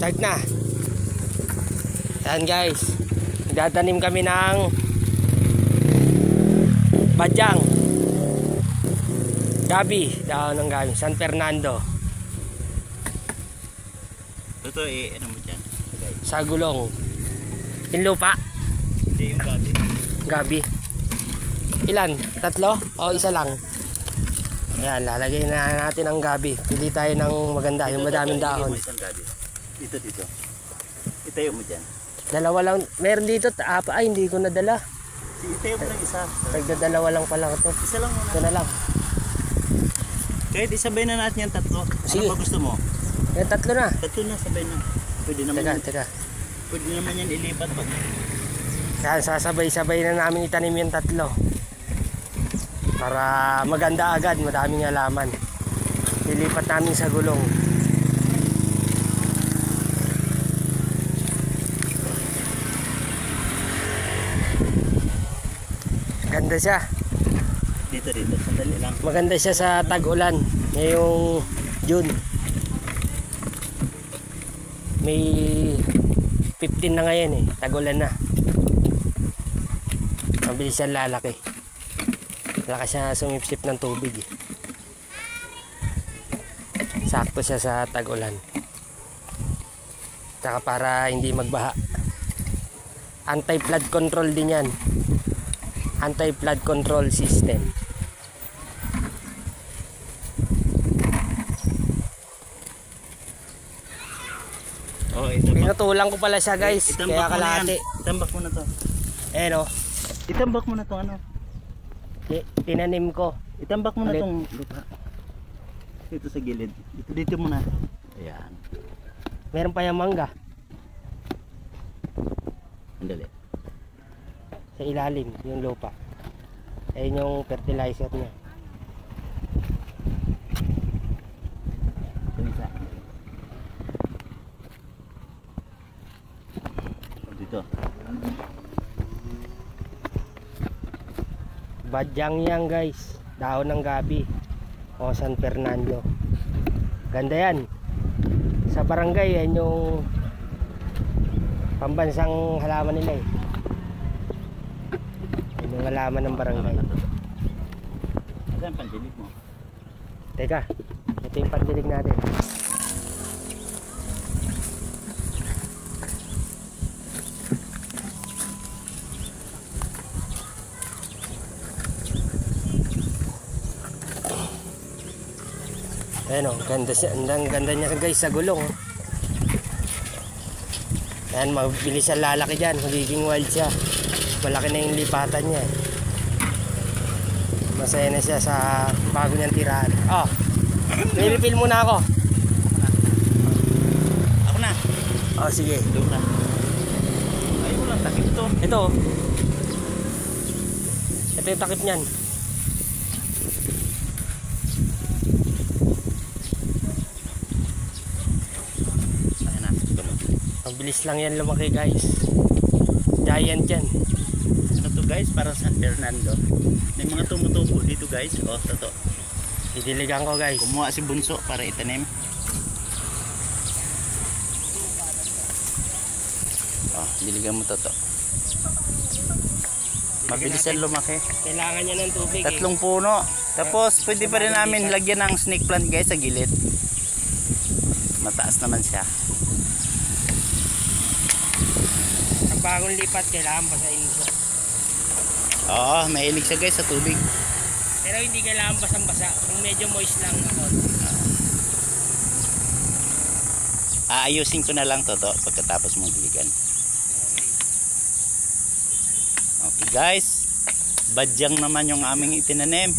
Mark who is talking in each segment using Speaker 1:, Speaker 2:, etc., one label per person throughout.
Speaker 1: Start na. Yan guys. Nagtatanim kami ng badyang. Gabi. Dahon ng gabi. San Fernando.
Speaker 2: Ito ano mo dyan?
Speaker 1: Sa gulong. Yung lupa.
Speaker 2: Hindi yung gabi.
Speaker 1: Gabi. Ilan? 3? O isa lang? Ayan, lalagay na natin ang gabi. Pili tayo ng maganda, yung madaming dahon.
Speaker 2: Dito. Itayo mo dyan.
Speaker 1: Dalawa lang. Meron dito, ay hindi ko nadala.
Speaker 2: Itayo mo lang isa.
Speaker 1: Nagdadalawa lang pala ito.
Speaker 2: Isa lang muna.
Speaker 1: Ito na lang.
Speaker 2: Kahit isabay na natin yung 3.
Speaker 1: Sige.
Speaker 2: Ano ba gusto mo?
Speaker 1: Yan, 3 na.
Speaker 2: 3 na, sabay na. Pwede naman
Speaker 1: Teka.
Speaker 2: Pwede naman yan ilipat pa.
Speaker 1: Kaya sasabay-sabay na namin itanim yung 3. Para maganda agad, madaming halaman. Lilipat namin sa gulong. Ganda siya.
Speaker 2: Dito, sandali lang.
Speaker 1: Maganda siya sa tag-ulan. Ngayong June. May 15 na ngayon eh. Tag-ulan na. Mabilis siya lalaki. Lakas siya sumipsip ng tubig eh. Sakto siya sa tag-ulan. Saka para hindi magbaha. Anti-flood control din yan. Anti-flood control system.
Speaker 2: Oh, itambak.
Speaker 1: Pinutulang ko pala siya guys. Kaya kalahati.
Speaker 2: Itambak mo na to.
Speaker 1: O.
Speaker 2: Itambak mo na to ano?
Speaker 1: Tinanim ko.
Speaker 2: Itambak mo na tong lupa. Dito sa gilid. Dito muna. Ayan.
Speaker 1: Meron pa yung mangga.
Speaker 2: Andali.
Speaker 1: Sa ilalim, yung lupa. Ayun yung fertilizer niya.
Speaker 2: Isa. Dito.
Speaker 1: Badyang yan guys. Dahon ng gabi. O San Fernando. Ganda yan. Sa barangay yan yung pambansang halaman nila eh. Yan yung halaman ng barangay.
Speaker 2: Saan pandilig mo?
Speaker 1: Teka, ito yung pandilig natin. Ayan o, ganda niya guys sa gulong. Ayan, mabilis siya lalaki dyan. Magiging wild siya. Malaki na yung lipatan niya. Masaya na siya sa bago niyang tirahan. Oh, may refill muna ako.
Speaker 2: Ako na.
Speaker 1: Oh, sige.
Speaker 2: Doon na. Ay, walang takip to.
Speaker 1: Ito yung takip niyan. Mabilis lang yan lumaki guys. Giant yan.
Speaker 2: Ano to guys? Para San Fernando. May mga tumutubo dito guys. O, toto.
Speaker 1: Didiligan ko guys.
Speaker 2: Kumuha si Bunso para itanim. O, diligan mo toto. Mabilis yan lumaki.
Speaker 1: Kailangan niya ng tubig.
Speaker 2: 3 puno. Tapos pwede pa rin namin lagyan ng snake plant guys sa gilid. Mataas naman siya.
Speaker 1: Bagong lipat, kailangan basahin siya.
Speaker 2: Oo, mahilig siya guys sa tubig.
Speaker 1: Pero hindi kailangan basang-basa. Kung medyo moist lang ako.
Speaker 2: Aayusin ko na lang to pagkatapos mong diligan. Okay guys, badyang naman yung aming itinanim.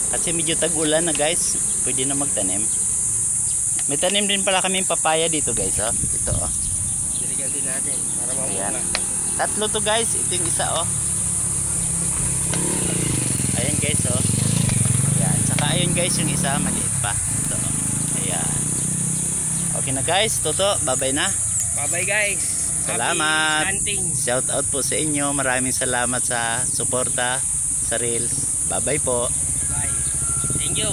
Speaker 2: Kasi medyo tag-ulan na guys, pwede na magtanim. May tanim din pala kaming papaya dito guys, oh. Ito oh.
Speaker 1: Diligan din natin para
Speaker 2: mamunga. 3 to guys, ito yung isa oh. Ayan guys oh. Ayan, saka ayun guys yung isa, maliit pa. Ito oh. Ayan. Okay na guys, Toto, bye-bye na.
Speaker 1: Bye-bye guys.
Speaker 2: Salamat.
Speaker 1: Shout
Speaker 2: out po sa inyo. Maraming salamat sa suporta sa Reels. Bye-bye po.
Speaker 1: Bye. Thank you.